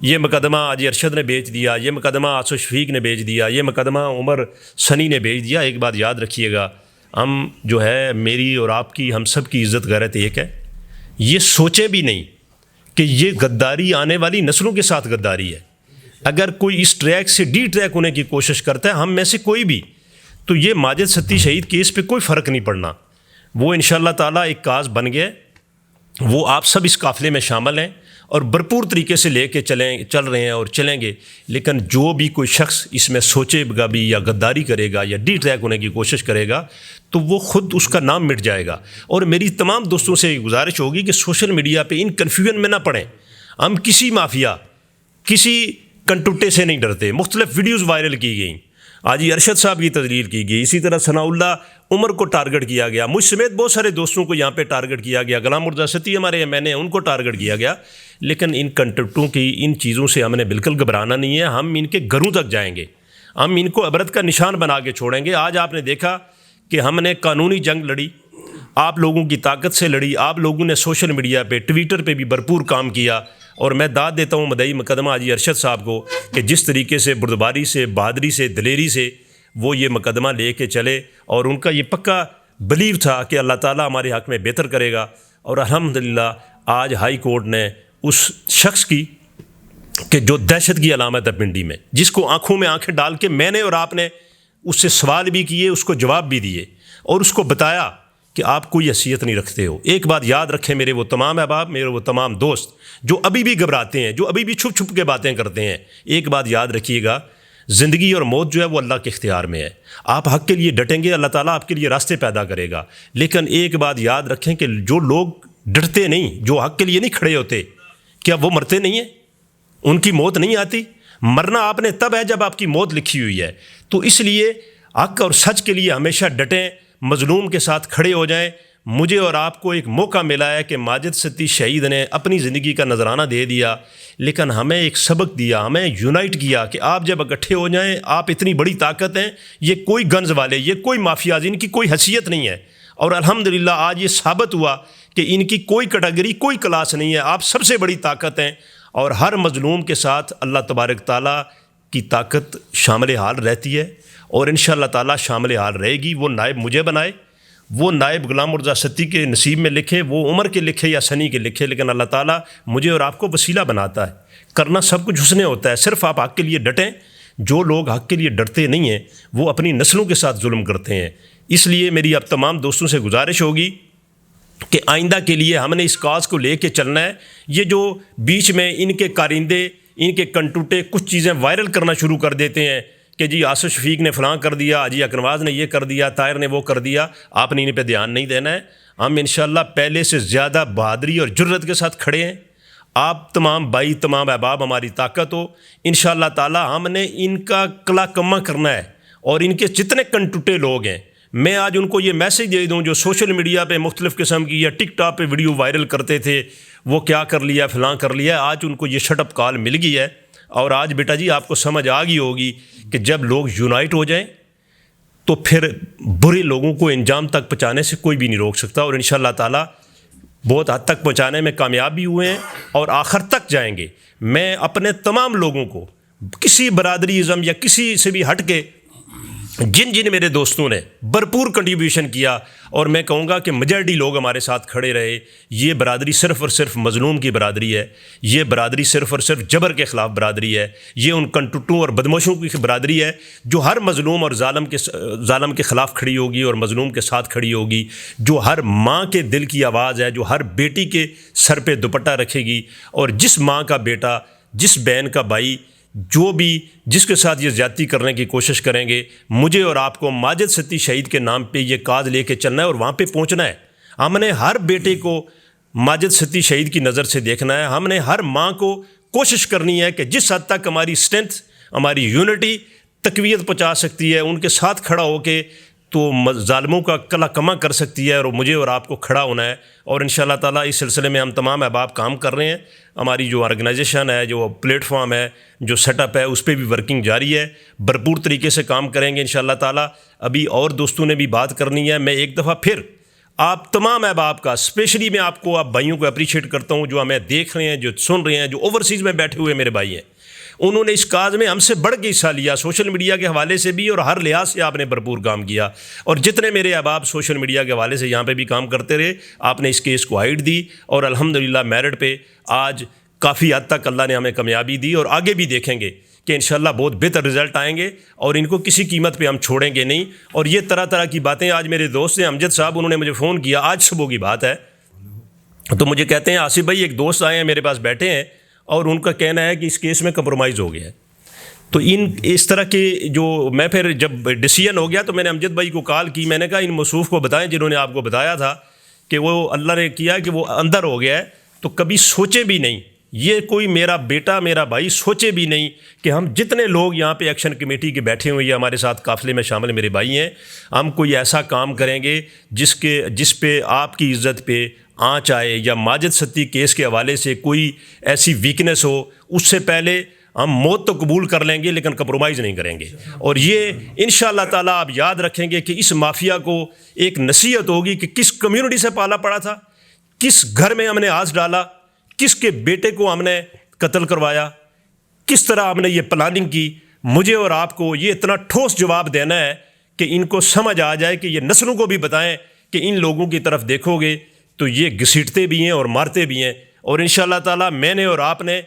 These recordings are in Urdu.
یہ مقدمہ آج ارشد نے بیچ دیا، یہ مقدمہ آصف شفیق نے بیچ دیا، یہ مقدمہ عمر سنی نے بیچ دیا. ایک بات یاد رکھیے گا، ہم جو ہے میری اور آپ کی، ہم سب کی عزت غیرت ایک ہے. یہ سوچیں بھی نہیں کہ یہ غداری آنے والی نسلوں کے ساتھ غداری ہے. اگر کوئی اس ٹریک سے ڈی ٹریک ہونے کی کوشش کرتا ہے، ہم میں سے کوئی بھی، تو یہ ماجد ستی شہید کیس پہ کوئی فرق نہیں پڑنا. وہ انشاءاللہ تعالیٰ ایک کاز بن گیا، وہ آپ سب اس قافلے میں شامل ہیں اور بھرپور طریقے سے لے کے چل رہے ہیں اور چلیں گے. لیکن جو بھی کوئی شخص اس میں سوچے گا بھی یا غداری کرے گا یا ڈی ٹریک ہونے کی کوشش کرے گا تو وہ خود اس کا نام مٹ جائے گا. اور میری تمام دوستوں سے گزارش ہوگی کہ سوشل میڈیا پہ ان کنفیوژن میں نہ پڑیں. ہم کسی مافیا، کسی کنٹوٹے سے نہیں ڈرتے. مختلف ویڈیوز وائرل کی گئیں، آج ارشد صاحب کی تذلیل کی گئی، اسی طرح ثناء اللہ عمر کو ٹارگٹ کیا گیا، مجھ سمیت بہت سارے دوستوں کو یہاں پہ ٹارگٹ کیا گیا، غلام مرزا ستی ہمارے میں نے ان کو ٹارگٹ کیا گیا. لیکن ان کنٹوٹوں کی، ان چیزوں سے ہم نے بالکل گھبرانا نہیں ہے. ہم ان کے گھروں تک جائیں گے، ہم ان کو عبرت کا نشان بنا کے چھوڑیں گے. آج آپ نے دیکھا کہ ہم نے قانونی جنگ لڑی، آپ لوگوں کی طاقت سے لڑی، آپ لوگوں نے سوشل میڈیا پہ، ٹویٹر پہ بھی بھرپور کام کیا. اور میں داد دیتا ہوں مدعی مقدمہ حاجی ارشد صاحب کو کہ جس طریقے سے بردباری سے، بہادری سے، دلیری سے وہ یہ مقدمہ لے کے چلے، اور ان کا یہ پکا بلیو تھا کہ اللہ تعالیٰ ہمارے حق میں بہتر کرے گا. اور الحمدللہ آج ہائی کورٹ نے اس شخص کی کہ جو دہشت کی علامت ہے پنڈی میں، جس کو آنکھوں میں آنکھیں ڈال کے میں نے اور آپ نے اس سے سوال بھی کیے، اس کو جواب بھی دیے اور اس کو بتایا کہ آپ کوئی حیثیت نہیں رکھتے ہو. ایک بات یاد رکھیں میرے وہ تمام احباب، میرے وہ تمام دوست جو ابھی بھی گھبراتے ہیں، جو ابھی بھی چھپ چھپ کے باتیں کرتے ہیں، ایک بات یاد رکھیے گا، زندگی اور موت جو ہے وہ اللہ کے اختیار میں ہے. آپ حق کے لیے ڈٹیں گے، اللہ تعالیٰ آپ کے لیے راستے پیدا کرے گا. لیکن ایک بات یاد رکھیں کہ جو لوگ ڈرتے نہیں، جو حق کے لیے نہیں کھڑے ہوتے، کیا وہ مرتے نہیں ہیں؟ ان کی موت نہیں آتی؟ مرنا آپ نے تب ہے جب آپ کی موت لکھی ہوئی ہے. تو اس لیے حق اور سچ کے لیے ہمیشہ ڈٹیں، مظلوم کے ساتھ کھڑے ہو جائیں. مجھے اور آپ کو ایک موقع ملا ہے کہ ماجد ستی شہید نے اپنی زندگی کا نذرانہ دے دیا، لیکن ہمیں ایک سبق دیا، ہمیں یونائٹ کیا کہ آپ جب اکٹھے ہو جائیں، آپ اتنی بڑی طاقت ہیں، یہ کوئی گنز والے، یہ کوئی مافیاز، ان کی کوئی حیثیت نہیں ہے. اور الحمدللہ آج یہ ثابت ہوا کہ ان کی کوئی کیٹیگری، کوئی کلاس نہیں ہے. آپ سب سے بڑی طاقت ہیں اور ہر مظلوم کے ساتھ اللہ تبارک تعالیٰ کی طاقت شامل حال رہتی ہے اور انشاءاللہ تعالیٰ شامل حال رہے گی. وہ نائب مجھے بنائے، وہ نائب غلام مرزا ستی کے نصیب میں لکھے، وہ عمر کے لکھے یا سنی کے لکھے، لیکن اللہ تعالیٰ مجھے اور آپ کو وسیلہ بناتا ہے. کرنا سب کچھ حسن ہوتا ہے، صرف آپ حق کے لیے ڈٹیں. جو لوگ حق کے لیے ڈرتے نہیں ہیں وہ اپنی نسلوں کے ساتھ ظلم کرتے ہیں. اس لیے میری اب تمام دوستوں سے گزارش ہوگی کہ آئندہ کے لیے ہم نے اس کاز کو لے کے چلنا ہے. یہ جو بیچ میں ان کے کارندے، ان کے کنٹوٹے کچھ چیزیں وائرل کرنا شروع کر دیتے ہیں کہ جی آصف شفیق نے فلاں کر دیا، حاجی اکنواز نے یہ کر دیا، طاہر نے وہ کر دیا، آپ نے ان پہ دھیان نہیں دینا ہے. ہم انشاءاللہ پہلے سے زیادہ بہادری اور جرت کے ساتھ کھڑے ہیں. آپ تمام بھائی، تمام احباب ہماری طاقت ہو. انشاءاللہ تعالی ہم نے ان کا کلا کما کرنا ہے. اور ان کے جتنے کنٹوٹے لوگ ہیں، میں آج ان کو یہ میسج دے دوں جو سوشل میڈیا پہ مختلف قسم کی یا ٹک ٹاک پہ ویڈیو وائرل کرتے تھے، وہ کیا کر لیا، فلاں کر لیا، آج ان کو یہ شٹ اپ کال مل گئی ہے. اور آج بیٹا جی آپ کو سمجھ آ گئی ہوگی کہ جب لوگ یونائٹ ہو جائیں تو پھر برے لوگوں کو انجام تک پہنچانے سے کوئی بھی نہیں روک سکتا. اور انشاءاللہ تعالیٰ بہت حد تک پہنچانے میں کامیاب بھی ہوئے ہیں اور آخر تک جائیں گے. میں اپنے تمام لوگوں کو، کسی برادری ازم یا کسی سے بھی ہٹ کے، جن جن میرے دوستوں نے بھرپور کنٹریبیوشن کیا، اور میں کہوں گا کہ میجارٹی لوگ ہمارے ساتھ کھڑے رہے. یہ برادری صرف اور صرف مظلوم کی برادری ہے. یہ برادری صرف اور صرف جبر کے خلاف برادری ہے. یہ ان کنٹوٹوں اور بدماشوں کی برادری ہے جو ہر مظلوم اور ظالم کے خلاف کھڑی ہوگی اور مظلوم کے ساتھ کھڑی ہوگی، جو ہر ماں کے دل کی آواز ہے، جو ہر بیٹی کے سر پہ دوپٹہ رکھے گی. اور جس ماں کا بیٹا، جس بہن کا بھائی، جو بھی جس کے ساتھ یہ زیادتی کرنے کی کوشش کریں گے، مجھے اور آپ کو ماجد ستی شہید کے نام پہ یہ کاز لے کے چلنا ہے اور وہاں پہ پہنچنا ہے. ہم نے ہر بیٹے کو ماجد ستی شہید کی نظر سے دیکھنا ہے. ہم نے ہر ماں کو کوشش کرنی ہے کہ جس حد تک ہماری اسٹرینتھ، ہماری یونٹی تقویت پہنچا سکتی ہے، ان کے ساتھ کھڑا ہو کے تو ظالموں کا کلا کما کر سکتی ہے. اور مجھے اور آپ کو کھڑا ہونا ہے. اور انشاءاللہ تعالیٰ اس سلسلے میں ہم تمام احباب کام کر رہے ہیں. ہماری جو آرگنائزیشن ہے، جو پلیٹ فارم ہے، جو سیٹ اپ ہے، اس پہ بھی ورکنگ جاری ہے. بھرپور طریقے سے کام کریں گے انشاءاللہ تعالیٰ. ابھی اور دوستوں نے بھی بات کرنی ہے. میں ایک دفعہ پھر آپ تمام احباب کا اسپیشلی میں آپ کو، آپ بھائیوں کو اپریشیٹ کرتا ہوں جو ہمیں دیکھ رہے ہیں، جو سن رہے ہیں، جو اوورسیز میں بیٹھے ہوئے میرے بھائی ہیں. انہوں نے اس کاز میں ہم سے بڑھ کے حصہ لیا، سوشل میڈیا کے حوالے سے بھی، اور ہر لحاظ سے آپ نے بھرپور کام کیا. اور جتنے میرے احباب سوشل میڈیا کے حوالے سے یہاں پہ بھی کام کرتے رہے، آپ نے اس کیس کو ہائٹ دی، اور الحمدللہ میرٹ پہ آج کافی حد تک اللہ نے ہمیں کامیابی دی، اور آگے بھی دیکھیں گے کہ انشاءاللہ بہت بہتر رزلٹ آئیں گے، اور ان کو کسی قیمت پہ ہم چھوڑیں گے نہیں. اور یہ طرح طرح کی باتیں آج میرے دوست ہیں امجد صاحب، انہوں نے مجھے فون کیا، آج صبح کی بات ہے، تو مجھے کہتے ہیں آصف بھائی ایک دوست آئے ہیں میرے پاس بیٹھے ہیں، اور ان کا کہنا ہے کہ اس کیس میں کمپرومائز ہو گیا ہے. تو اس طرح کے جو میں پھر جب ڈیسیژن ہو گیا تو میں نے امجد بھائی کو کال کی، میں نے کہا ان موصوف کو بتائیں جنہوں نے آپ کو بتایا تھا کہ وہ اللہ نے کیا کہ وہ اندر ہو گیا ہے، تو کبھی سوچے بھی نہیں، یہ کوئی میرا بیٹا میرا بھائی سوچے بھی نہیں کہ ہم جتنے لوگ یہاں پہ ایکشن کمیٹی کے بیٹھے ہوئے ہیں، ہمارے ساتھ قافلے میں شامل میرے بھائی ہیں، ہم کوئی ایسا کام کریں گے جس پہ آپ کی عزت پہ آنچ آئے، یا ماجد ستی کیس کے حوالے سے کوئی ایسی ویکنس ہو، اس سے پہلے ہم موت تو قبول کر لیں گے لیکن کمپرومائز نہیں کریں گے. اور یہ انشاءاللہ تعالیٰ آپ یاد رکھیں گے کہ اس مافیا کو ایک نصیحت ہوگی کہ کس کمیونٹی سے پالا پڑا تھا، کس گھر میں ہم نے آس ڈالا، کس کے بیٹے کو ہم نے قتل کروایا، کس طرح ہم نے یہ پلاننگ کی. مجھے اور آپ کو یہ اتنا ٹھوس جواب دینا ہے کہ ان کو سمجھ آ جائے، کہ یہ نسلوں کو بھی بتائیں کہ ان لوگوں کی طرف دیکھو گے تو یہ گھسیٹتے بھی ہیں اور مارتے بھی ہیں. اور انشاءاللہ تعالیٰ میں نے اور آپ نے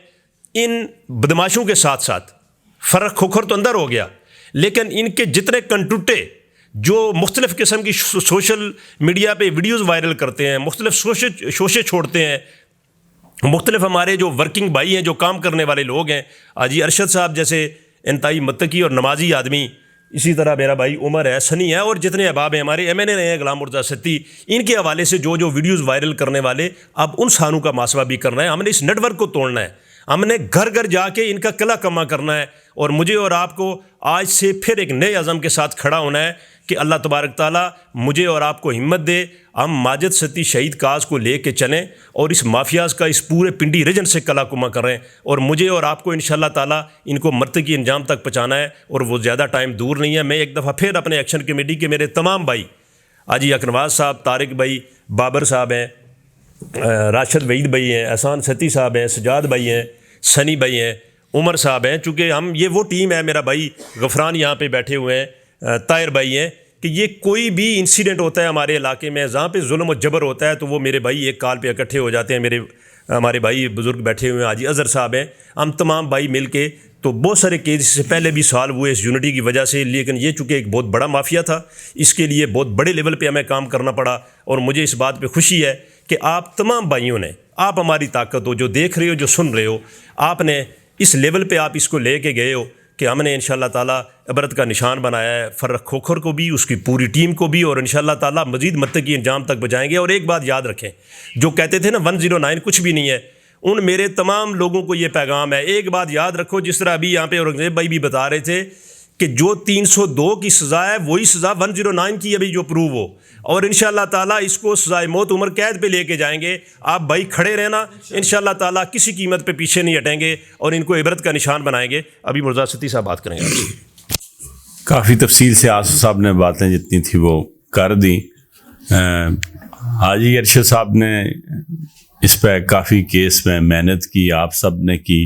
ان بدماشوں کے ساتھ ساتھ، فرق کھوکھر تو اندر ہو گیا، لیکن ان کے جتنے کنٹوٹے جو مختلف قسم کی سوشل میڈیا پہ ویڈیوز وائرل کرتے ہیں، مختلف شوشے چھوڑتے ہیں، مختلف ہمارے جو ورکنگ بھائی ہیں، جو کام کرنے والے لوگ ہیں، آجی ارشد صاحب جیسے انتہائی متقی اور نمازی آدمی، اسی طرح میرا بھائی عمر ہے، سنی ہے، اور جتنے احباب ہیں ہمارے ایم این اے رہے ہیں غلام مرتضیٰ ستی، ان کے حوالے سے جو ویڈیوز وائرل کرنے والے، اب ان سانوں کا محاسبہ بھی کرنا ہے. ہم نے اس نیٹ ورک کو توڑنا ہے، ہم نے گھر گھر جا کے ان کا قلع کما کرنا ہے. اور مجھے اور آپ کو آج سے پھر ایک نئے عزم کے ساتھ کھڑا ہونا ہے کہ اللہ تبارک تعالیٰ مجھے اور آپ کو ہمت دے، ہم ماجد ستی شہید کاز کو لے کے چلیں اور اس مافیاز کا اس پورے پنڈی ریجن سے قلع کما کریں. اور مجھے اور آپ کو انشاءاللہ تعالیٰ ان کو مرتقی انجام تک پہنچانا ہے، اور وہ زیادہ ٹائم دور نہیں ہے. میں ایک دفعہ پھر اپنے ایکشن کمیٹی کے میرے تمام بھائی، حاجی اکنواز صاحب، طارق بھائی، بابر صاحب ہیں، راشد وحید بھائی ہیں، احسان ستی صاحب ہیں، سجاد بھائی ہیں، سنی بھائی ہیں، عمر صاحب ہیں، چونکہ ہم یہ وہ ٹیم ہے، میرا بھائی غفران یہاں پہ بیٹھے ہوئے ہیں، طاہر بھائی ہیں، کہ یہ کوئی بھی انسیڈنٹ ہوتا ہے ہمارے علاقے میں جہاں پہ ظلم و جبر ہوتا ہے تو وہ میرے بھائی ایک کال پہ اکٹھے ہو جاتے ہیں. ہمارے بھائی بزرگ بیٹھے ہوئے ہیں، حاجی اظہر صاحب ہیں، ہم تمام بھائی مل کے، تو بہت سارے کیس سے پہلے بھی سالو ہوئے اس یونٹی کی وجہ سے، لیکن یہ چونکہ ایک بہت بڑا مافیا تھا، اس کے لیے بہت بڑے لیول پہ ہمیں کام کرنا پڑا. اور مجھے اس بات پہ خوشی ہے کہ آپ تمام بھائیوں نے، آپ ہماری طاقت ہو، جو دیکھ رہے ہو، جو سن رہے ہو، آپ نے اس لیول پہ آپ اس کو لے کے گئے ہو کہ ہم نے انشاءاللہ تعالیٰ عبرت کا نشان بنایا ہے فرق کھوکھر کو بھی، اس کی پوری ٹیم کو بھی، اور انشاءاللہ تعالیٰ مزید مرتقی انجام تک بچائیں گے. اور ایک بات یاد رکھیں، جو کہتے تھے نا 109 کچھ بھی نہیں ہے، ان میرے تمام لوگوں کو یہ پیغام ہے، ایک بات یاد رکھو، جس طرح ابھی یہاں پہ اورنگزیب بھائی بھی بتا رہے تھے کہ جو 302 کی سزا ہے وہی سزا 109 کی ابھی جو پروو ہو، اور انشاءاللہ تعالیٰ اس کو سزائے موت عمر قید پہ لے کے جائیں گے. آپ بھائی کھڑے رہنا، انشاءاللہ تعالیٰ کسی قیمت پہ پیچھے نہیں ہٹیں گے اور ان کو عبرت کا نشان بنائیں گے. ابھی مرزا ستی صاحب بات کریں گے. کافی تفصیل سے آصف صاحب نے باتیں جتنی تھی وہ کر دی. حاجی ارشد صاحب نے اس پہ کافی کیس میں محنت کی، آپ سب نے کی،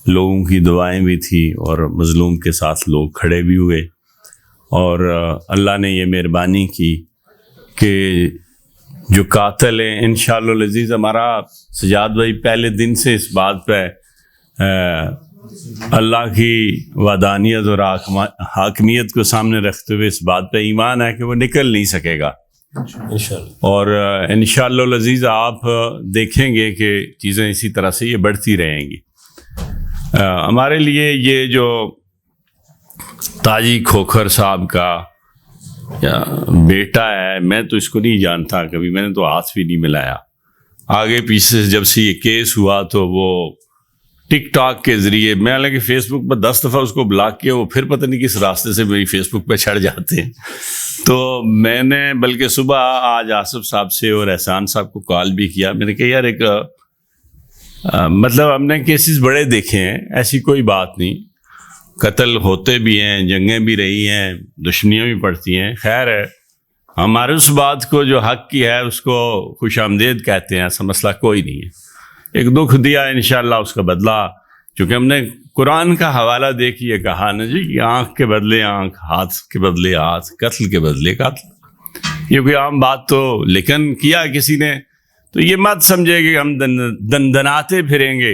لوگوں کی دعائیں بھی تھی اور مظلوم کے ساتھ لوگ کھڑے بھی ہوئے، اور اللہ نے یہ مہربانی کی کہ جو قاتل ہیں انشاءاللہ العزیز، ہمارا سجاد بھائی پہلے دن سے اس بات پہ اللہ کی وحدانیت اور حاکمیت کو سامنے رکھتے ہوئے اس بات پہ ایمان ہے کہ وہ نکل نہیں سکے گا اور انشاءاللہ العزیز آپ دیکھیں گے کہ چیزیں اسی طرح سے یہ بڑھتی رہیں گی. ہمارے لیے یہ جو تاجی کھوکھر صاحب کا بیٹا ہے، میں تو اس کو نہیں جانتا کبھی، میں نے تو ہاتھ بھی نہیں ملایا. آگے پیچھے سے جب سے یہ کیس ہوا تو وہ ٹک ٹاک کے ذریعے، میں حالانکہ فیس بک پر 10 دفعہ اس کو بلاک کیا، وہ پھر پتہ نہیں کس راستے سے میری فیس بک پہ چڑھ جاتے ہیں. تو میں نے بلکہ صبح آج آصف صاحب سے اور احسان صاحب کو کال بھی کیا. میں نے کہا یار ایک مطلب ہم نے کیسز بڑے دیکھے ہیں، ایسی کوئی بات نہیں، قتل ہوتے بھی ہیں، جنگیں بھی رہی ہیں، دشمنیاں بھی پڑتی ہیں، خیر ہے ہمارے اس بات کو جو حق کی ہے اس کو خوش آمدید کہتے ہیں، ایسا مسئلہ کوئی نہیں ہے۔ ایک دکھ دیا انشاءاللہ اس کا بدلہ، چونکہ ہم نے قرآن کا حوالہ دیکھیے، کہا نا جی کہ آنکھ کے بدلے آنکھ، ہاتھ کے بدلے ہاتھ، قتل کے بدلے قتل، یہ کوئی عام بات تو لیکن کیا کسی نے، تو یہ مت سمجھے کہ ہم دندناتے پھریں گے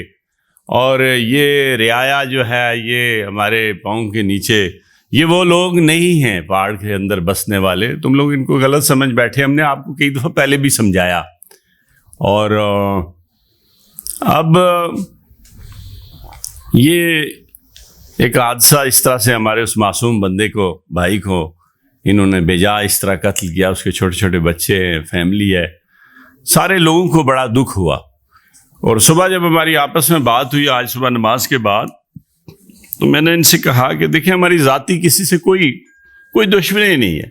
اور یہ رعایا جو ہے یہ ہمارے پاؤں کے نیچے، یہ وہ لوگ نہیں ہیں پہاڑ کے اندر بسنے والے، تم لوگ ان کو غلط سمجھ بیٹھے، ہم نے آپ کو کئی دفعہ پہلے بھی سمجھایا۔ اور اب یہ ایک حادثہ اس طرح سے ہمارے اس معصوم بندے کو، بھائی کو انہوں نے بے جا اس طرح قتل کیا، اس کے چھوٹے چھوٹے بچے ہیں، فیملی ہے، سارے لوگوں کو بڑا دکھ ہوا۔ اور صبح جب ہماری آپس میں بات ہوئی آج صبح نماز کے بعد، تو میں نے ان سے کہا کہ دیکھیں ہماری ذاتی کسی سے کوئی دشمنی نہیں ہے،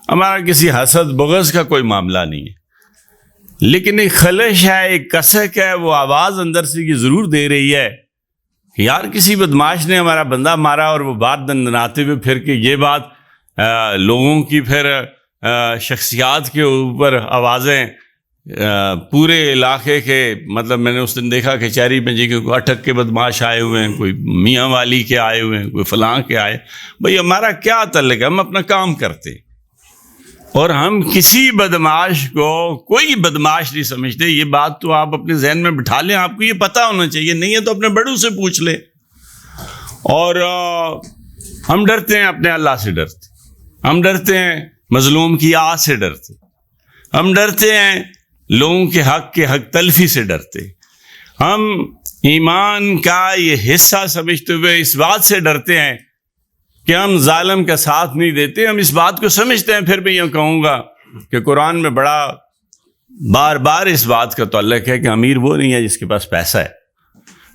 ہمارا کسی حسد بغض کا کوئی معاملہ نہیں ہے، لیکن ایک خلش ہے، ایک کسک ہے، وہ آواز اندر سے یہ ضرور دے رہی ہے کہ یار کسی بدماش نے ہمارا بندہ مارا، اور وہ بات دندناتے ہوئے پھر کہ یہ بات لوگوں کی پھر شخصیات کے اوپر آوازیں پورے علاقے کے، مطلب میں نے اس دن دیکھا کچہری میں جی کہ کوئی اٹک کے بدماش آئے ہوئے ہیں، کوئی میاں والی کے آئے ہوئے ہیں، کوئی فلاں کے آئے، بھئی ہمارا کیا تعلق ہے، ہم اپنا کام کرتے اور ہم کسی بدماش کو کوئی بدماش نہیں سمجھتے۔ یہ بات تو آپ اپنے ذہن میں بٹھا لیں، آپ کو یہ پتہ ہونا چاہیے، نہیں ہے تو اپنے بڑوں سے پوچھ لیں۔ اور ہم ڈرتے ہیں اپنے اللہ سے، ہم ڈرتے ہیں مظلوم کی آہ سے، ہم ڈرتے ہیں لوگوں کے حق تلفی سے، ہم ایمان کا یہ حصہ سمجھتے ہوئے اس بات سے ڈرتے ہیں کہ ہم ظالم کا ساتھ نہیں دیتے۔ ہم اس بات کو سمجھتے ہیں، پھر میں یہ کہوں گا کہ قرآن میں بڑا بار بار اس بات کا تعلق ہے کہ امیر وہ نہیں ہے جس کے پاس پیسہ ہے،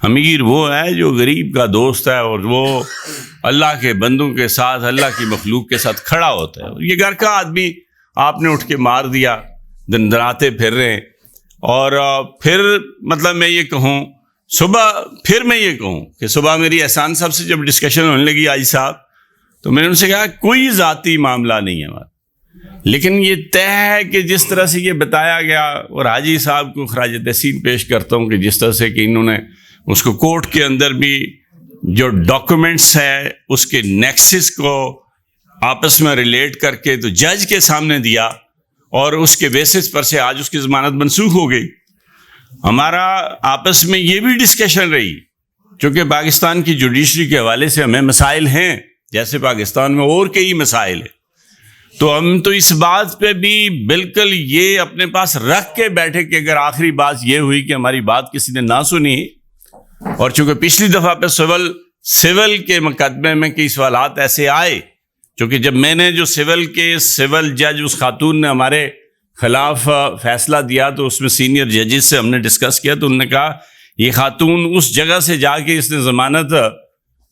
امیر وہ ہے جو غریب کا دوست ہے اور وہ اللہ کے بندوں کے ساتھ، اللہ کی مخلوق کے ساتھ کھڑا ہوتا ہے۔ یہ گھر کا آدمی آپ نے اٹھ کے مار دیا، دندناتے پھر رہے ہیں، اور پھر مطلب میں یہ کہوں کہ صبح میری احسان صاحب سے جب ڈسکشن ہونے لگی آج صاحب، تو میں نے ان سے کہا کوئی ذاتی معاملہ نہیں ہے ہمارا، لیکن یہ طے ہے کہ جس طرح سے یہ بتایا گیا، اور حاجی صاحب کو خراج تحسین پیش کرتا ہوں کہ جس طرح سے کہ انہوں نے اس کو کورٹ کے اندر بھی جو ڈاکومنٹس ہے اس کے نیکسس کو آپس میں ریلیٹ کر کے تو جج کے سامنے دیا، اور اس کے بیسس پر سے آج اس کی ضمانت منسوخ ہو گئی۔ ہمارا آپس میں یہ بھی ڈسکشن رہی، چونکہ پاکستان کی جوڈیشری کے حوالے سے ہمیں مسائل ہیں، جیسے پاکستان میں اور کئی مسائل ہیں، تو ہم تو اس بات پہ بھی بالکل یہ اپنے پاس رکھ کے بیٹھے کہ اگر آخری بات یہ ہوئی کہ ہماری بات کسی نے نہ سنی، اور چونکہ پچھلی دفعہ پہ سول کے مقدمے میں کئی سوالات ایسے آئے، چونکہ جب میں نے جو سول جج اس خاتون نے ہمارے خلاف فیصلہ دیا تو اس میں سینئر ججز سے ہم نے ڈسکس کیا، تو انہوں نے کہا یہ خاتون اس جگہ سے جا کے اس نے ضمانت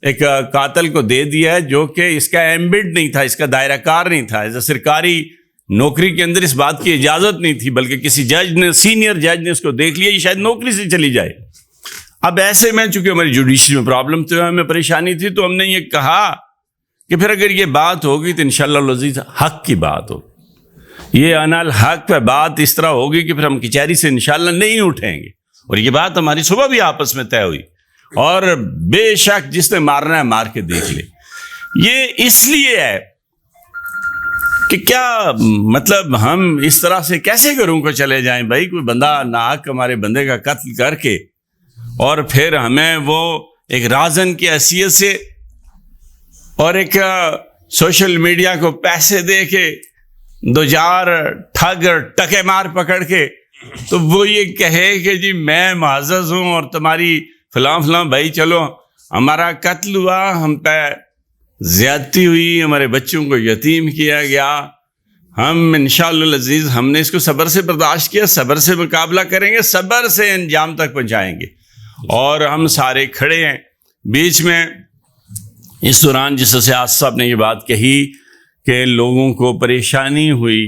ایک قاتل کو دے دیا ہے جو کہ اس کا ایمبڈ نہیں تھا، اس کا دائرہ کار نہیں تھا، ایز اے سرکاری نوکری کے اندر اس بات کی اجازت نہیں تھی، بلکہ کسی جج نے، سینئر جج نے اس کو دیکھ لیا، یہ شاید نوکری سے چلی جائے۔ اب ایسے میں چونکہ ہماری جوڈیشری میں پرابلم تھی، ہمیں پریشانی تھی، تو ہم نے یہ کہا کہ پھر اگر یہ بات ہوگی تو انشاءاللہ العزیز حق کی بات ہو، یہ انال حق پہ بات اس طرح ہوگی کہ پھر ہم کچہری سے انشاءاللہ نہیں اٹھیں گے۔ اور یہ بات ہماری صبح بھی آپس میں طے ہوئی، اور بے شک جس نے مارنا ہے مار کے دیکھ لے۔ یہ اس لیے ہے کہ کیا مطلب ہم اس طرح سے کیسے گھروں کو چلے جائیں بھائی، کوئی بندہ ناحق ہمارے بندے کا قتل کر کے، اور پھر ہمیں وہ ایک رازن کی حیثیت سے اور ایک سوشل میڈیا کو پیسے دے کے، دو چار ٹھگ ٹکے مار پکڑ کے، تو وہ یہ کہے کہ جی میں معزز ہوں اور تمہاری فلاں فلاں بھائی، چلو ہمارا قتل ہوا، ہم پہ زیادتی ہوئی، ہمارے بچوں کو یتیم کیا گیا، ہم انشاءاللہ العزیز ہم نے اس کو صبر سے برداشت کیا، صبر سے مقابلہ کریں گے، صبر سے انجام تک پہنچائیں گے، اور ہم سارے کھڑے ہیں۔ بیچ میں اس دوران جس سے آصف صاحب نے یہ بات کہی کہ لوگوں کو پریشانی ہوئی،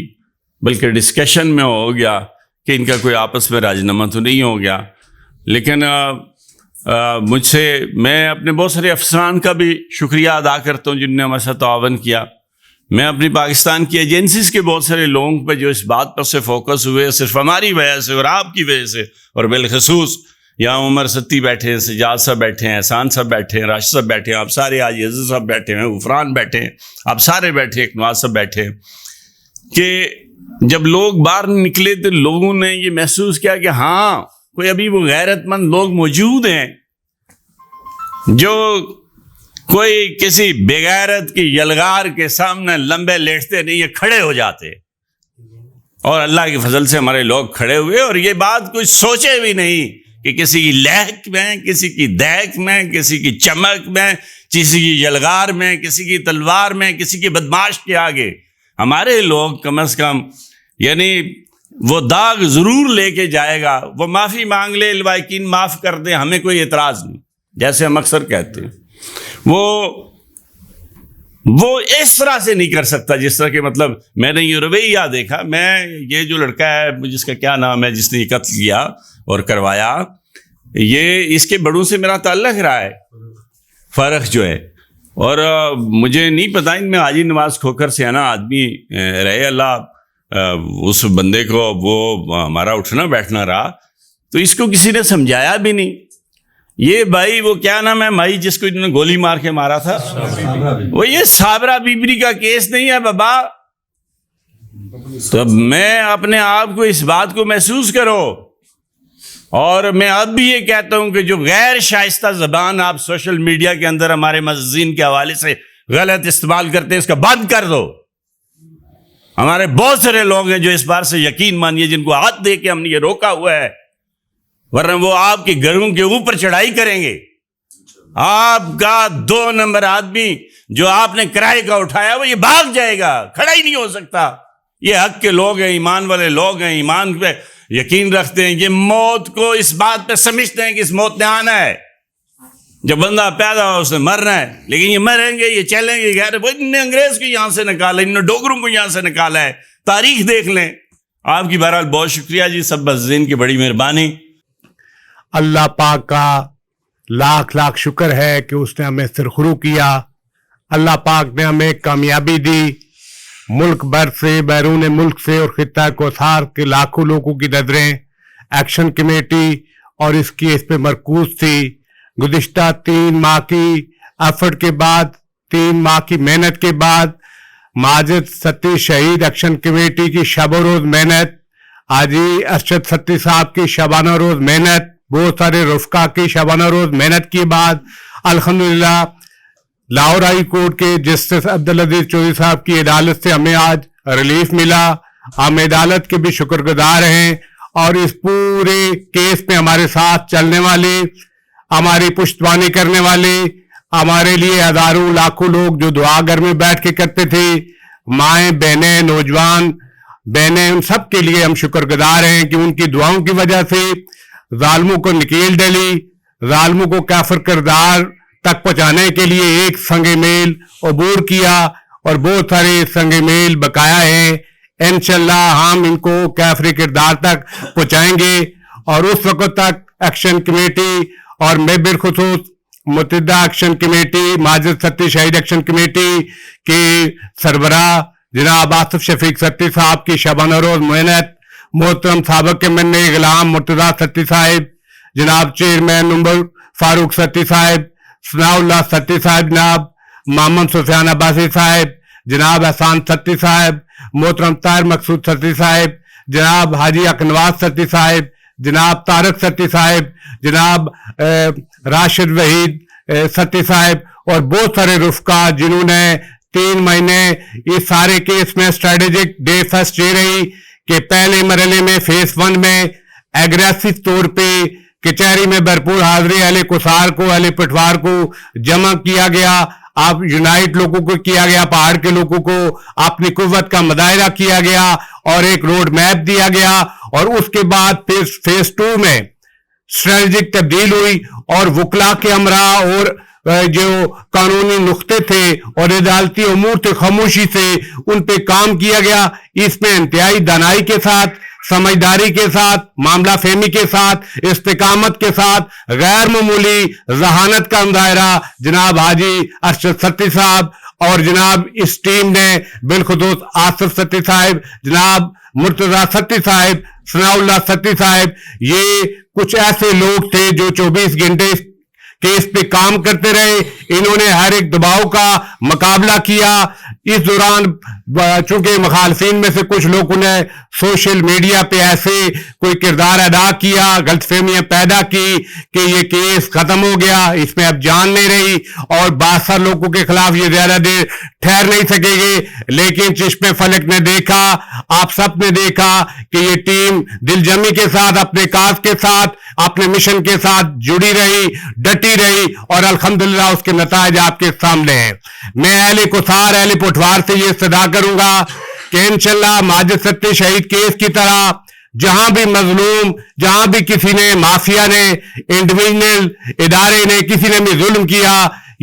بلکہ ڈسکشن میں ہو گیا کہ ان کا کوئی آپس میں راجنامہ تو نہیں ہو گیا، لیکن مجھ سے، میں اپنے بہت سارے افسران کا بھی شکریہ ادا کرتا ہوں جنہوں نے ہمارے ساتھ تعاون کیا، میں اپنی پاکستان کی ایجنسیز کے بہت سارے لوگوں پہ جو اس بات پر سے فوکس ہوئے صرف ہماری وجہ سے اور آپ کی وجہ سے، اور بالخصوص یہاں عمر ستی بیٹھے ہیں، سجاد صاحب بیٹھے ہیں، احسان صاحب بیٹھے ہیں، راشد صاحب بیٹھے ہیں، آپ سارے آج عزیز صاحب بیٹھے ہیں، غفران بیٹھے ہیں، آپ سارے بیٹھے ہیں، نواز صاحب بیٹھے ہیں، کہ جب لوگ باہر نکلے تو لوگوں نے یہ محسوس کیا کہ ہاں کوئی ابھی وہ غیرت مند لوگ موجود ہیں جو کوئی کسی بغیرت کی یلغار کے سامنے لمبے لیٹتے نہیں، یہ کھڑے ہو جاتے، اور اللہ کے فضل سے ہمارے لوگ کھڑے ہوئے، اور یہ بات کچھ سوچے بھی نہیں کہ کسی کی لہک میں، کسی کی دہک میں، کسی کی چمک میں، کسی کی یلغار میں، کسی کی تلوار میں، کسی کی بدماش کے آگے ہمارے لوگ کم از کم یعنی وہ داغ ضرور لے کے جائے گا، وہ معافی مانگ لے، الوائکین معاف کر دیں، ہمیں کوئی اعتراض نہیں، جیسے ہم اکثر کہتے ہیں، وہ اس طرح سے نہیں کر سکتا جس طرح کہ مطلب میں نے یہ رویہ دیکھا، میں یہ جو لڑکا ہے جس کا کیا نام ہے، جس نے یہ قتل کیا اور کروایا، یہ اس کے بڑوں سے میرا تعلق رہا ہے، فرق جو ہے، اور مجھے نہیں پتا ان میں حاجی نواز کھوکھر سے ہے نا آدمی رہے، اللہ اس بندے کو وہ ہمارا اٹھنا بیٹھنا رہا، تو اس کو کسی نے سمجھایا بھی نہیں۔ یہ بھائی وہ کیا نام ہے مائی جس کو انہوں نے گولی مار کے مارا تھا، وہ یہ صابرہ بیبری کا کیس نہیں ہے بابا، تو میں اپنے آپ کو اس بات کو محسوس کرو، اور میں اب بھی یہ کہتا ہوں کہ جو غیر شائستہ زبان آپ سوشل میڈیا کے اندر ہمارے معززین کے حوالے سے غلط استعمال کرتے ہیں، اس کا بند کر دو۔ ہمارے بہت سارے لوگ ہیں جو اس بار سے یقین مانیے جن کو ہاتھ دے کے ہم نے یہ روکا ہوا ہے، ورنہ وہ آپ کے گھروں کے اوپر چڑھائی کریں گے۔ آپ کا 2 نمبر آدمی جو آپ نے کرائے کا اٹھایا وہ یہ بھاگ جائے گا، کھڑا ہی نہیں ہو سکتا۔ یہ حق کے لوگ ہیں، ایمان والے لوگ ہیں، ایمان پہ یقین رکھتے ہیں، یہ موت کو اس بات پہ سمجھتے ہیں کہ اس موت نے آنا ہے، جب بندہ پیدا ہو اس نے مرنا ہے، لیکن یہ مریں گے، یہ چلیں گے، وہ انہوں نے انگریز کو یہاں سے نکالا، انہوں نے ڈوگروں کو یہاں سے نکالا ہے، تاریخ دیکھ لیں۔ آپ کی بہرحال بہت شکریہ جی، سب معززین کی بڑی مہربانی۔ اللہ پاک کا لاکھ لاکھ شکر ہے کہ اس نے ہمیں سرخرو کیا، اللہ پاک نے ہمیں کامیابی دی، ملک بھر سے، بیرون ملک سے اور خطہ کوثر کے لاکھوں لوگوں کی نظریں ایکشن کمیٹی اور اس پہ مرکوز تھی۔ گزشتہ 3 ماہ کی ایفرٹ کے بعد، 3 ماہ کی محنت کے بعد، ماجد ستی شہید ایکشن کمیٹی کی شب و روز محنت، حاجی ارشد ستی صاحب کی شبانہ روز محنت، بہت سارے رفقا کی شبانہ روز محنت کے بعد الحمدللہ لاہور ہائی کورٹ کے جسٹس عبدالعزیز چودھری صاحب کی عدالت سے ہمیں آج ریلیف ملا۔ ہم عدالت کے بھی شکر گزار ہیں، اور اس پورے کیس میں ہمارے ساتھ چلنے والے، ہماری پشتوانی کرنے والے، ہمارے لیے ہزاروں لاکھوں لوگ جو دعا گھر میں بیٹھ کے کرتے تھے، مائیں، بہنیں، نوجوان بہنیں، ان سب کے لیے ہم شکر گزار ہیں کہ ان کی دعاؤں کی وجہ سے ظالموں کو نکیل ڈلی، ظالموں کو کافر کردار تک پہنچانے کے لیے ایک سنگ میل عبور کیا، اور بہت سارے سنگ میل بقایا ہیں۔ انشاءاللہ ہم ان کو کافر کردار تک پہنچائیں گے، اور اس وقت تک ایکشن کمیٹی اور میں بالخصوص متحدہ ایکشن کمیٹی، ماجد ستی شہید ایکشن کمیٹی کے سربراہ جناب آصف شفیق ستی صاحب کی شبانہ روز محنت، محترم سابق امن غلام مرتضیٰ ستی صاحب، جناب چیئرمین عمر فاروق ستی صاحب، ثناء اللہ ستی صاحب، جناب محمد سفیان عباسی صاحب، جناب احسان ستی صاحب، محترم طاہر مقصود ستی صاحب، جناب حاجی اکنواز ستی صاحب، جناب طارق ستی صاحب، جناب راشد وحید ستی صاحب، اور بہت سارے رفقا جنہوں نے 3 مہینے اس سارے کیس میں اسٹریٹجک ڈے فرسٹ یہ رہی کہ پہلے مرحلے میں فیس 1 میں ایگریسو طور پہ کچہری میں بھرپور حاضری اہل کوثر کو، اہل پٹوار کو جمع کیا گیا، آپ یونائٹ لوگوں کو کیا گیا، پہاڑ کے لوگوں کو اپنی قوت کا مظاہرہ کیا گیا، اور ایک روڈ میپ دیا گیا، اور اس کے بعد پھر فیس 2 میں اسٹریٹجک تبدیل ہوئی، اور وکلا کے امراء اور جو قانونی نقطے تھے اور عدالتی امور تھے خاموشی سے ان پہ کام کیا گیا۔ اس میں انتہائی دانائی کے ساتھ، سمجھداری کے ساتھ، معاملہ فہمی کے ساتھ، استقامت کے ساتھ، غیر معمولی ذہانت کا مظاہرہ جناب حاجی ارشد ستی صاحب اور جناب اس ٹیم نے بالخصوص آصف ستی صاحب، جناب مرتضی ستی صاحب، ثناء اللہ ستی صاحب، یہ کچھ ایسے لوگ تھے جو 24 گھنٹے کیس پہ کام کرتے رہے. انہوں نے ہر ایک دباؤ کا مقابلہ کیا. اس دوران چونکہ مخالفین میں سے کچھ لوگوں نے سوشل میڈیا پہ ایسے کوئی کردار ادا کیا، غلط فہمیاں پیدا کی کہ یہ کیس ختم ہو گیا، اس میں اب جان نہیں رہی اور بادشاہ لوگوں کے خلاف یہ زیادہ دیر ٹھہر نہیں سکے گے. لیکن چشم فلک نے دیکھا، آپ سب نے دیکھا کہ یہ ٹیم دل جمی کے ساتھ، اپنے کاز کے ساتھ، اپنے مشن کے ساتھ جڑی رہی، ڈٹی رہی اور الحمدللہ اس کے نتائج آپ کے سامنے ہیں. میں اہل کوثار، اہل پٹھوار سے یہ استدعا کروں گا کہ انشاءاللہ ماجد ستی شہید کیس کی طرح جہاں بھی مظلوم، جہاں بھی کسی نے، مافیا نے، انڈیویجنل ادارے نے کسی نے بھی ظلم کیا،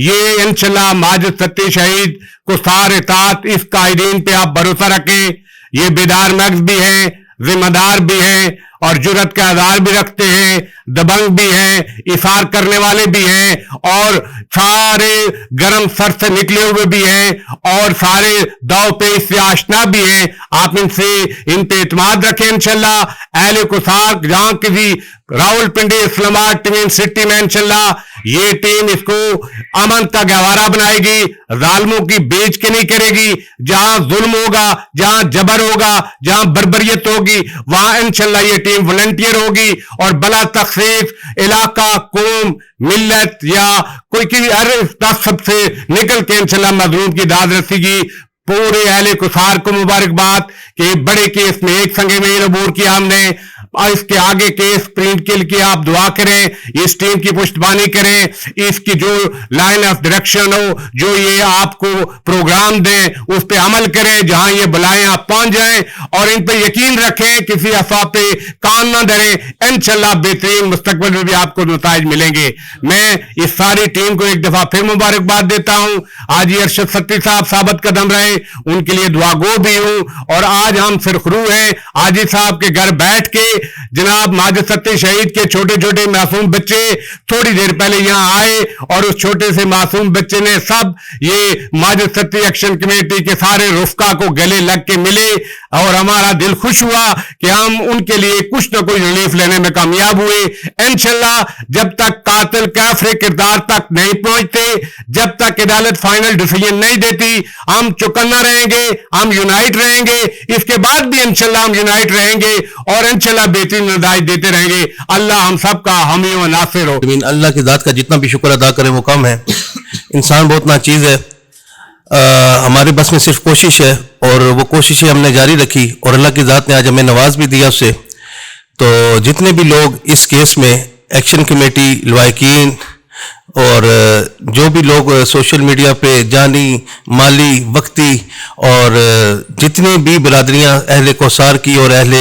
یہ انشاءاللہ ماجد ستی شہید کو سارے اطاعت اس قائدین پہ آپ بھروسہ رکھیں. یہ بیدار مغز بھی ہیں، ذمہ دار بھی ہیں اور جرت کا اظہار بھی رکھتے ہیں، دبنگ بھی ہیں، اثار کرنے والے بھی ہیں اور سارے گرم سر سے نکلے ہوئے بھی ہیں اور سارے داؤ پہ اس سے آشنا بھی ہیں. آپ ان پہ اعتماد رکھیں. انشاءاللہ اہل کوثار جہاں کسی راول پنڈی، اسلام آباد، ٹوین سٹی میں انشاءاللہ یہ ٹیم اس کو امن کا گہوارہ بنائے گی، ظالموں کی بیچ کے نہیں کرے گی. جہاں ظلم ہوگا، جہاں جبر ہوگا، جہاں بربریت ہوگی، وہاں انشاءاللہ یہ ٹیم والنٹیئر ہوگی اور بلا تخصیص علاقہ، قوم، ملت یا کوئی کی ہر تعصب سے نکل کے انشاءاللہ مظلوم کی داد رسی گی. پورے اہل کوثار کو مبارکباد کہ بڑے کیس میں ایک سنگے میں عبور کیا ہم نے. اس کے آگے کیس پرنٹ کے لیے آپ دعا کریں، اس ٹیم کی پشتبانی کریں، اس کی جو لائن آف ڈائریکشن ہو، جو یہ آپ کو پروگرام دیں اس پہ عمل کریں. جہاں یہ بلائیں آپ پہنچ جائیں اور ان پہ یقین رکھیں، کسی افواہ پہ کان نہ دھریں. انشاءاللہ بہترین مستقبل میں بھی آپ کو نتائج ملیں گے. میں اس ساری ٹیم کو ایک دفعہ پھر مبارکباد دیتا ہوں. حاجی ارشد ستی صاحب ثابت قدم رہے، ان کے لیے دعا گو بھی ہوں. اور آج ہم سرخرو ہیں حاجی صاحب کے گھر بیٹھ کے. جناب ماجد ستی شہید کے چھوٹے چھوٹے معصوم بچے تھوڑی دیر پہلے یہاں آئے اور اس چھوٹے سے معصوم بچے نے سب یہ ماجد ستی ایکشن کمیٹی کے سارے رفقا کو گلے لگ کے ملے اور ہمارا دل خوش ہوا کہ ہم ان کے لیے کچھ نہ کوئی ریلیف لینے میں کامیاب ہوئے. انشاءاللہ جب تک قاتل کافر کردار تک نہیں پہنچتے، جب تک عدالت فائنل ڈیسیجن نہیں دیتی، ہم چوکنا رہیں گے، ہم یونائٹ رہیں گے. اس کے بعد بھی انشاءاللہ ہم یونائٹ رہیں گے اور انشاءاللہ بہترین نتائج دیتے رہیں گے. اللہ ہم سب کا حامی و ناصر ہو. اللہ کی ذات کا جتنا بھی شکر ادا کریں وہ کم ہے. انسان بہت نا چیز ہے. ہمارے بس میں صرف کوشش ہے اور وہ کوششیں ہم نے جاری رکھی اور اللہ کی ذات نے آج ہمیں نواز بھی دیا اس سے. تو جتنے بھی لوگ اس کیس میں ایکشن کمیٹی، لوائقین اور جو بھی لوگ سوشل میڈیا پہ جانی، مالی، وقتی اور جتنی بھی برادریاں اہل کوثار کی اور اہل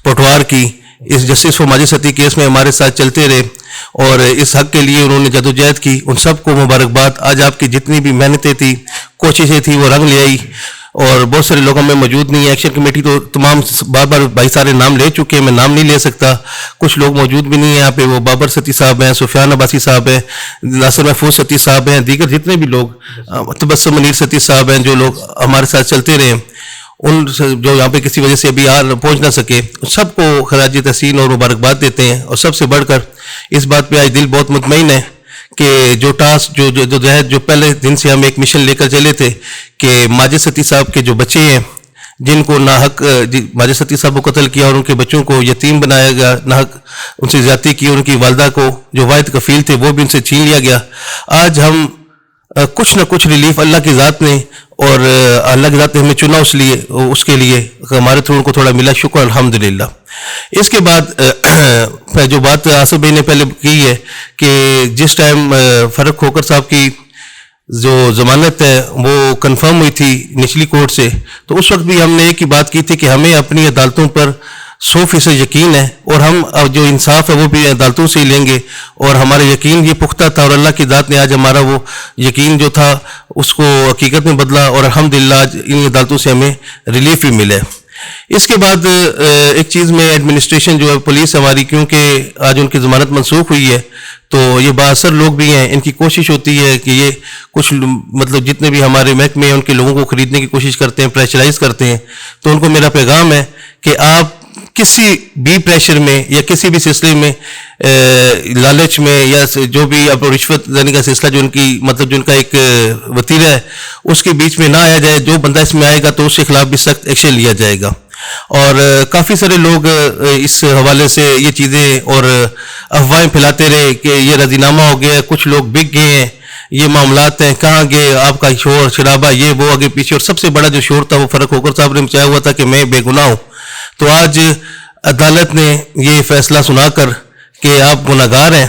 پٹوار کی اس justice for Majid Satti case میں ہمارے ساتھ چلتے رہے اور اس حق کے لیے انہوں نے جدوجہد کی، ان سب کو مبارکباد. آج آپ کی جتنی بھی محنتیں تھی، کوششیں تھی، وہ رنگ لے آئی. اور بہت سارے لوگوں میں موجود نہیں ہے. ایکشن کمیٹی تو تمام بار بار بھائی سارے نام لے چکے ہیں، میں نام نہیں لے سکتا. کچھ لوگ موجود بھی نہیں ہیں یہاں پہ. وہ بابر ستی صاحب ہیں، سفیان عباسی صاحب ہیں، ناصر محفوظ ستی صاحب ہیں، دیگر جتنے بھی لوگ، تبسم منیر ستی صاحب ہیں، جو لوگ ہمارے ساتھ چلتے رہے، ان جو یہاں پہ کسی وجہ سے ابھی پہنچ نہ سکے، سب کو خراج تحسین اور مبارکباد دیتے ہیں. اور سب سے بڑھ کر اس بات پہ آج دل بہت مطمئن ہے کہ جو ٹاسک جو پہلے دن سے ہم ایک مشن لے کر چلے تھے کہ ماجد ستی صاحب کے جو بچے ہیں جن کو ناحق ماجد ستی صاحب کو قتل کیا اور ان کے بچوں کو یتیم بنایا گیا، ناحق ان سے زیادتی کی، ان کی والدہ کو جو واحد کفیل تھے وہ بھی ان سے چھین لیا گیا. آج ہم کچھ نہ کچھ ریلیف اللہ کی ذات نے اور اللہ کی ذات نے ہمیں چنا اس کے لیے ہمارے تھرو ان کو تھوڑا ملا. شکر الحمدللہ. اس کے بعد جو بات آصف بھائی نے پہلے کی ہے کہ جس ٹائم فرق کھوکر صاحب کی جو ضمانت ہے وہ کنفرم ہوئی تھی نچلی کورٹ سے، تو اس وقت بھی ہم نے ایک ہی بات کی تھی کہ ہمیں اپنی عدالتوں پر 100% یقین ہے اور ہم جو انصاف ہے وہ بھی عدالتوں سے ہی لیں گے. اور ہمارا یقین یہ پختہ تھا اور اللہ کی ذات نے آج ہمارا وہ یقین جو تھا اس کو حقیقت میں بدلا اور الحمدللہ آج ان عدالتوں سے ہمیں ریلیف بھی ملے. اس کے بعد ایک چیز میں ایڈمنسٹریشن جو ہے پولیس ہماری، کیونکہ آج ان کی ضمانت منسوخ ہوئی ہے تو یہ بااثر لوگ بھی ہیں, ان کی کوشش ہوتی ہے کہ یہ کچھ مطلب جتنے بھی ہمارے محکمے ہیں ان کے لوگوں کو خریدنے کی کوشش کرتے ہیں, پریشرائز کرتے ہیں. تو ان کو میرا پیغام ہے کہ آپ کسی بھی پریشر میں یا کسی بھی سلسلے میں لالچ میں یا جو بھی آپ رشوت دینے کا سلسلہ جو ان کی مطلب جو ان کا ایک وتیرہ ہے اس کے بیچ میں نہ آیا جائے. جو بندہ اس میں آئے گا تو اس کے خلاف بھی سخت ایکشن لیا جائے گا. اور کافی سارے لوگ اس حوالے سے یہ چیزیں اور افواہیں پھیلاتے رہے کہ یہ رضی نامہ ہو گیا, کچھ لوگ بک گئے ہیں, یہ معاملات ہیں, کہاں گئے آپ کا شور شرابہ, یہ وہ آگے پیچھے. اور سب سے بڑا جو شور تھا وہ فرق کھوکھر صاحب نے مچایا ہوا تھا کہ میں بے گناہ ہوں. تو آج عدالت نے یہ فیصلہ سنا کر کہ آپ گناہگار ہیں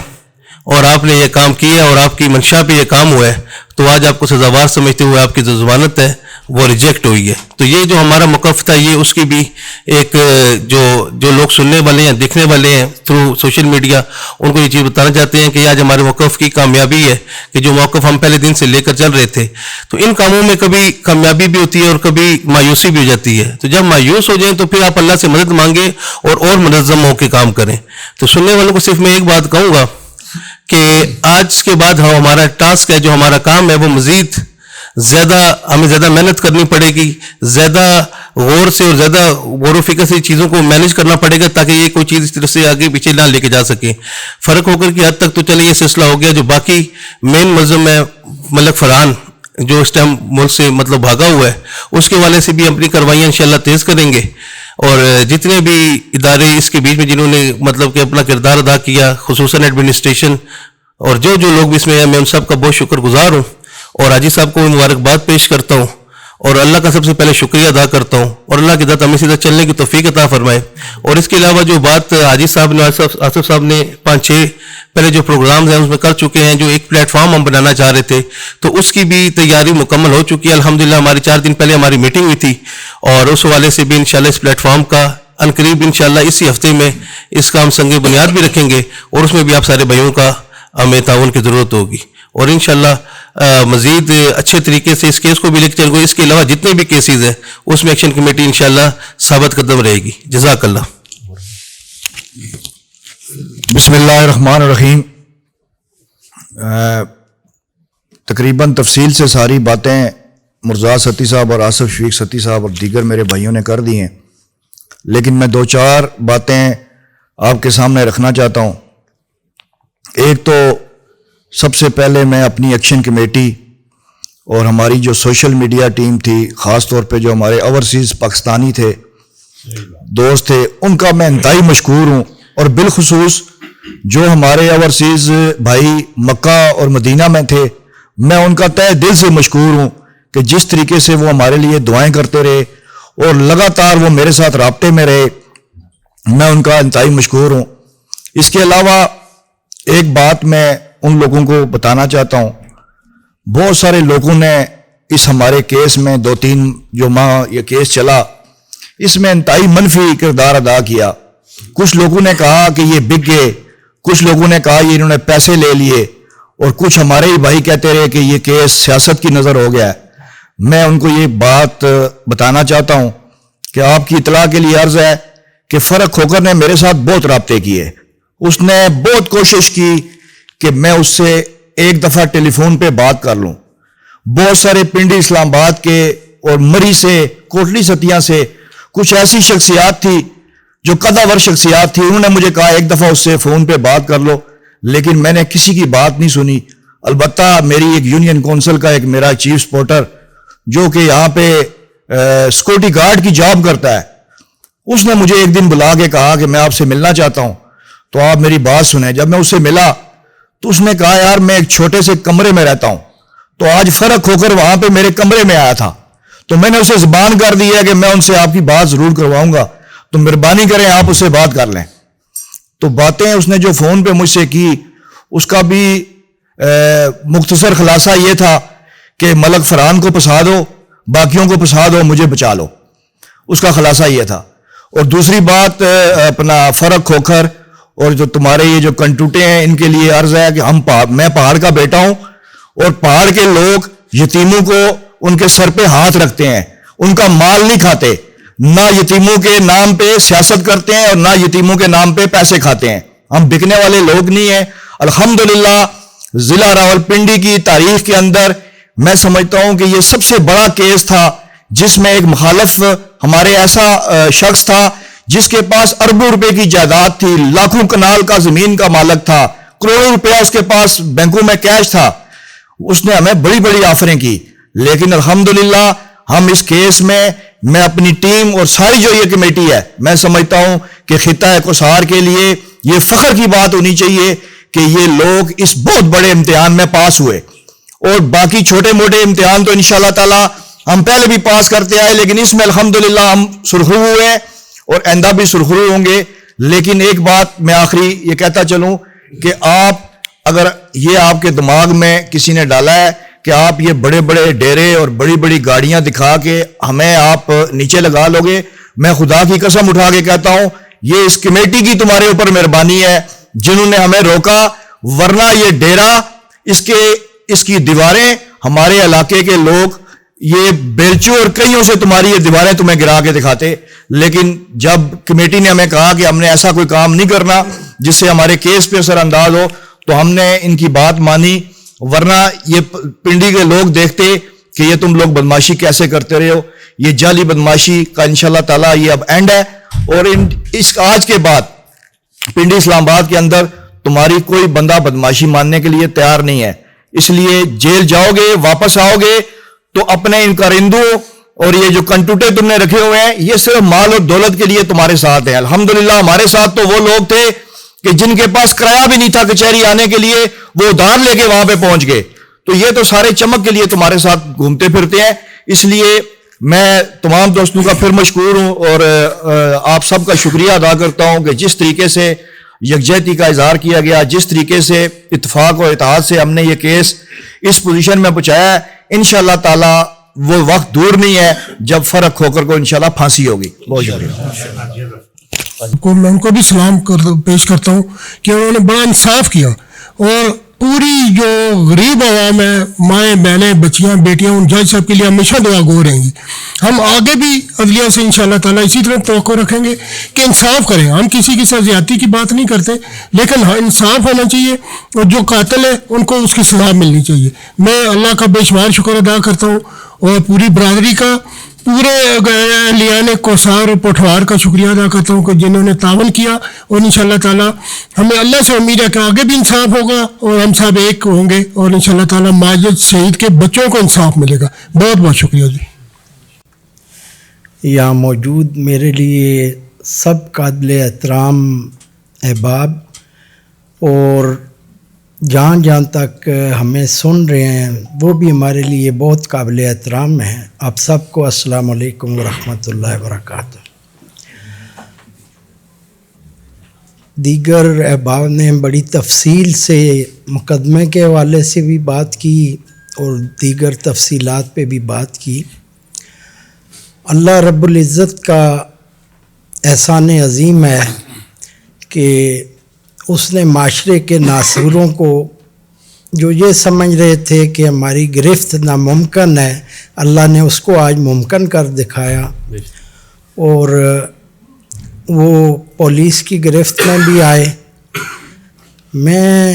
اور آپ نے یہ کام کیا اور آپ کی منشا پہ یہ کام ہوا ہے, تو آج آپ کو سزاوار سمجھتے ہوئے آپ کی جو ضمانت ہے وہ ریجیکٹ ہوئی ہے. تو یہ جو ہمارا موقف تھا یہ اس کی بھی ایک جو لوگ سننے والے ہیں دیکھنے والے ہیں تھرو سوشل میڈیا ان کو یہ چیز بتانا چاہتے ہیں کہ آج ہمارے موقف کی کامیابی ہے کہ جو موقف ہم پہلے دن سے لے کر چل رہے تھے. تو ان کاموں میں کبھی کامیابی بھی ہوتی ہے اور کبھی مایوسی بھی ہو جاتی ہے. تو جب مایوس ہو جائیں تو پھر آپ اللہ سے مدد مانگیں اور منظم ہو کے کام کریں. تو سننے والوں کو صرف میں ایک بات کہوں گا کہ آج کے بعد ہمارا ٹاسک ہے, جو ہمارا کام ہے وہ مزید ہمیں زیادہ محنت کرنی پڑے گی, زیادہ غور سے اور زیادہ غور و فکر سے چیزوں کو مینیج کرنا پڑے گا تاکہ یہ کوئی چیز اس طرح سے آگے پیچھے نہ لے کے جا سکے. فرق ہو کر کی حد تک تو چلے یہ سلسلہ ہو گیا. جو باقی مین ملزم ہے ملک فرحان جو اس ٹائم ملک سے مطلب بھاگا ہوا ہے, اس کے والے سے بھی اپنی کاروائیاں انشاءاللہ تیز کریں گے. اور جتنے بھی ادارے اس کے بیچ میں جنہوں نے مطلب کہ اپنا کردار ادا کیا, خصوصاً ایڈمنسٹریشن اور جو لوگ بھی اس میں ہیں, میں ان سب کا بہت شکر گزار ہوں اور حاجی صاحب کو مبارکباد پیش کرتا ہوں اور اللہ کا سب سے پہلے شکریہ ادا کرتا ہوں اور اللہ کی ذات ہمیں سیدھا چلنے کی توفیق عطا فرمائے. اور اس کے علاوہ جو بات حاجی صاحب نے آصف صاحب نے 5-6 پہلے جو پروگرامز ہیں اس میں کر چکے ہیں, جو ایک پلیٹ فارم ہم بنانا چاہ رہے تھے تو اس کی بھی تیاری مکمل ہو چکی ہے. الحمدللہ ہماری 4 دن پہلے ہماری میٹنگ ہوئی تھی اور اس حوالے سے بھی انشاءاللہ اس پلیٹ فارم کا عنقریب انشاءاللہ اسی ہفتے میں اس کا ہم سنگ بنیاد بھی رکھیں گے اور اس میں بھی آپ سارے بھائیوں کا ہمیں تعاون کی ضرورت ہوگی اور انشاءاللہ مزید اچھے طریقے سے اس کیس کو بھی لے کے چلیں گے. اس کے علاوہ جتنے بھی کیسز ہیں اس میں ایکشن کمیٹی انشاءاللہ ثابت قدم رہے گی. جزاک اللہ. بسم اللہ الرحمن الرحیم. تقریباً تفصیل سے ساری باتیں مرزا ستی صاحب اور آصف شفیق ستی صاحب اور دیگر میرے بھائیوں نے کر دی ہیں, لیکن میں 2-4 باتیں آپ کے سامنے رکھنا چاہتا ہوں. ایک تو سب سے پہلے میں اپنی ایکشن کمیٹی اور ہماری جو سوشل میڈیا ٹیم تھی, خاص طور پہ جو ہمارے اوورسیز پاکستانی تھے دوست تھے, ان کا میں انتہائی مشکور ہوں. اور بالخصوص جو ہمارے اوورسیز بھائی مکہ اور مدینہ میں تھے, میں ان کا تہ دل سے مشکور ہوں کہ جس طریقے سے وہ ہمارے لیے دعائیں کرتے رہے اور لگاتار وہ میرے ساتھ رابطے میں رہے, میں ان کا انتہائی مشکور ہوں. اس کے علاوہ ایک بات میں ان لوگوں کو بتانا چاہتا ہوں, بہت سارے لوگوں نے اس ہمارے کیس میں 2-3 جو ماہ یہ کیس چلا اس میں انتہائی منفی کردار ادا کیا. کچھ لوگوں نے کہا کہ یہ بک گئے, کچھ لوگوں نے کہا یہ انہوں نے پیسے لے لیے, اور کچھ ہمارے ہی بھائی کہتے رہے کہ یہ کیس سیاست کی نظر ہو گیا ہے. میں ان کو یہ بات بتانا چاہتا ہوں کہ آپ کی اطلاع کے لیے عرض ہے کہ فرق کھوکھر نے میرے ساتھ بہت رابطے کیے. اس نے بہت کوشش کی کہ میں اس سے ایک دفعہ ٹیلی فون پہ بات کر لوں. بہت سارے پنڈی اسلام آباد کے اور مری سے, کوٹلی ستیاں سے کچھ ایسی شخصیات تھی جو قداور شخصیات تھی, انہوں نے مجھے کہا ایک دفعہ اس سے فون پہ بات کر لو, لیکن میں نے کسی کی بات نہیں سنی. البتہ میری ایک یونین کونسل کا ایک میرا چیف سپورٹر جو کہ یہاں پہ سیکورٹی گارڈ کی جاب کرتا ہے, اس نے مجھے ایک دن بلا کے کہا کہ میں آپ سے ملنا چاہتا ہوں, تو آپ میری بات سنیں. جب میں اس سے ملا تو اس نے کہا یار میں ایک چھوٹے سے کمرے میں رہتا ہوں, تو آج فرق ہو کر وہاں پہ میرے کمرے میں آیا تھا, تو میں نے اسے زبان کر دی ہے کہ میں ان سے آپ کی بات ضرور کرواؤں گا, تو مہربانی کریں آپ اس سے بات کر لیں. تو باتیں اس نے جو فون پہ مجھ سے کی اس کا بھی مختصر خلاصہ یہ تھا کہ ملک فرحان کو پھنسا دو, باقیوں کو پھنسا دو, مجھے بچا لو, اس کا خلاصہ یہ تھا. اور دوسری بات اپنا فرق کھوکھر اور جو تمہارے یہ جو کنٹوٹے ہیں ان کے لیے عرض ہے کہ میں پہاڑ کا بیٹا ہوں اور پہاڑ کے لوگ یتیموں کو ان کے سر پہ ہاتھ رکھتے ہیں, ان کا مال نہیں کھاتے, نہ یتیموں کے نام پہ سیاست کرتے ہیں اور نہ یتیموں کے نام پہ پیسے کھاتے ہیں. ہم بکنے والے لوگ نہیں ہیں. الحمدللہ ضلع راولپنڈی کی تاریخ کے اندر میں سمجھتا ہوں کہ یہ سب سے بڑا کیس تھا جس میں ایک مخالف ہمارے ایسا شخص تھا جس کے پاس اربوں روپے کی جائیداد تھی، لاکھوں کنال کا زمین کا مالک تھا، کروڑوں روپیہ اس کے پاس بینکوں میں کیش تھا. اس نے ہمیں بڑی بڑی آفریں کی، لیکن الحمدللہ ہم اس کیس میں اپنی ٹیم اور ساری جو یہ کمیٹی ہے، میں سمجھتا ہوں کہ خطہ کوسار کے لیے یہ فخر کی بات ہونی چاہیے کہ یہ لوگ اس بہت بڑے امتحان میں پاس ہوئے. اور باقی چھوٹے موٹے امتحان تو انشاءاللہ تعالی ہم پہلے بھی پاس کرتے آئے، لیکن اس میں الحمدللہ ہم سرخرو ہوئے اور آئندہ بھی سرخرو ہوں گے. لیکن ایک بات میں آخری یہ کہتا چلوں کہ آپ اگر یہ آپ کے دماغ میں کسی نے ڈالا ہے کہ آپ یہ بڑے بڑے ڈیرے اور بڑی بڑی گاڑیاں دکھا کے ہمیں آپ نیچے لگا لو گے، میں خدا کی قسم اٹھا کے کہتا ہوں یہ اس کمیٹی کی تمہارے اوپر مہربانی ہے جنہوں نے ہمیں روکا، ورنہ یہ ڈیرا اس کی دیواریں ہمارے علاقے کے لوگ یہ بیلچوں اور کئیوں سے تمہاری یہ دیواریں تمہیں گرا کے دکھاتے. لیکن جب کمیٹی نے ہمیں کہا کہ ہم نے ایسا کوئی کام نہیں کرنا جس سے ہمارے کیس پہ اثر انداز ہو، تو ہم نے ان کی بات مانی، ورنہ یہ پنڈی کے لوگ دیکھتے کہ یہ تم لوگ بدماشی کیسے کرتے رہے ہو. یہ جعلی بدماشی کا انشاءاللہ تعالیٰ یہ اب اینڈ ہے، اور اس آج کے بعد پنڈی اسلام آباد کے اندر تمہاری کوئی بندہ بدماشی ماننے کے لیے تیار نہیں ہے. اس لیے جیل جاؤ گے، واپس آؤ گے تو اپنے ان کارندوں اور یہ جو کنٹوٹے تم نے رکھے ہوئے ہیں یہ صرف مال اور دولت کے لیے تمہارے ساتھ ہیں. الحمدللہ ہمارے ساتھ تو وہ لوگ تھے کہ جن کے پاس کرایہ بھی نہیں تھا کچہری آنے کے لیے، وہ ادھار لے کے وہاں پہ پہنچ گئے. تو یہ تو سارے چمک کے لیے تمہارے ساتھ گھومتے پھرتے ہیں. اس لیے میں تمام دوستوں کا پھر مشکور ہوں اور آپ سب کا شکریہ ادا کرتا ہوں کہ جس طریقے سے یکجہتی کا اظہار کیا گیا، جس طریقے سے اتفاق اور اتحاد سے ہم نے یہ کیس اس پوزیشن میں پہنچایا ہے. انشاءاللہ تعالی وہ وقت دور نہیں ہے جب فرق ہو کر کو انشاءاللہ پھانسی ہوگی. بہت شکریہ. میں ان کو بھی سلام پیش کرتا ہوں کہ انہوں نے بڑا انصاف کیا، اور پوری جو غریب عوام ہے، مائیں بہنیں بچیاں بیٹیاں، ان جج صاحب کے لیے ہمیشہ دعا گو رہیں گی. ہم آگے بھی عدلیہ سے انشاءاللہ تعالیٰ اسی طرح توقع رکھیں گے کہ انصاف کریں. ہم کسی کے ساتھ زیادتی کی بات نہیں کرتے، لیکن انصاف ہونا چاہیے، اور جو قاتل ہے ان کو اس کی سزا ملنی چاہیے. میں اللہ کا بے شمار شکر ادا کرتا ہوں، اور پوری برادری کا، پورے لیان کوسار اور پوٹھوار کا شکریہ ادا کرتا ہوں کہ جنہوں نے تعاون کیا. اور انشاءاللہ تعالیٰ ہمیں اللہ سے امید ہے کہ آگے بھی انصاف ہوگا اور ہم سب ایک ہوں گے، اور انشاءاللہ تعالیٰ ماجد شہید کے بچوں کو انصاف ملے گا. بہت بہت شکریہ جی. یہاں موجود میرے لیے سب قابل احترام احباب، اور جہاں تک ہمیں سن رہے ہیں وہ بھی ہمارے لیے بہت قابل احترام ہیں. آپ سب کو السلام علیکم ورحمۃ اللہ وبرکاتہ. دیگر احباب نے بڑی تفصیل سے مقدمے کے حوالے سے بھی بات کی اور دیگر تفصیلات پہ بھی بات کی. اللہ رب العزت کا احسان عظیم ہے کہ اس نے معاشرے کے ناصروں کو جو یہ سمجھ رہے تھے کہ ہماری گرفت ناممکن ہے، اللہ نے اس کو آج ممکن کر دکھایا، اور وہ پولیس کی گرفت میں بھی آئے. میں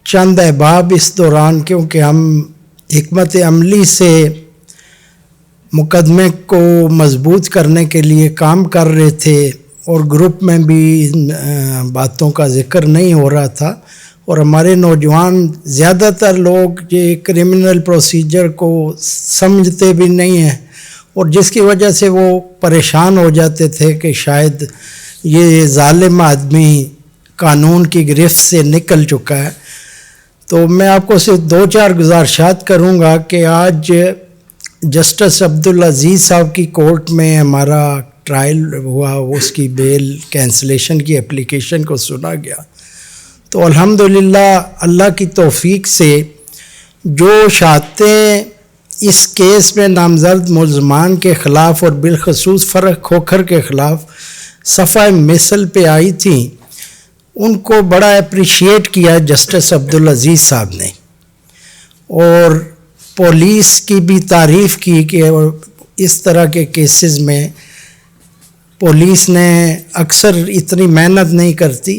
چند احباب اس دوران، کیونکہ ہم حکمت عملی سے مقدمے کو مضبوط کرنے کے لیے کام کر رہے تھے، اور گروپ میں بھی ان باتوں کا ذکر نہیں ہو رہا تھا، اور ہمارے نوجوان زیادہ تر لوگ یہ کرمنل پروسیجر کو سمجھتے بھی نہیں ہیں، اور جس کی وجہ سے وہ پریشان ہو جاتے تھے کہ شاید یہ ظالم آدمی قانون کی گرفت سے نکل چکا ہے. تو میں آپ کو صرف 2-4 گزارشات کروں گا کہ آج جسٹس عبدالعزیز صاحب کی کورٹ میں ہمارا ٹرائل ہوا، اس کی بیل کینسلیشن کی اپلیکیشن کو سنا گیا. تو الحمدللہ اللہ کی توفیق سے جو شہادتیں اس کیس میں نامزد ملزمان کے خلاف اور بالخصوص فرق کھوکھر کے خلاف صفحہ مثل پہ آئی تھیں، ان کو بڑا اپریشیٹ کیا جسٹس عبدالعزیز صاحب نے، اور پولیس کی بھی تعریف کی کہ اس طرح کے کیسز میں پولیس نے اکثر اتنی محنت نہیں کرتی.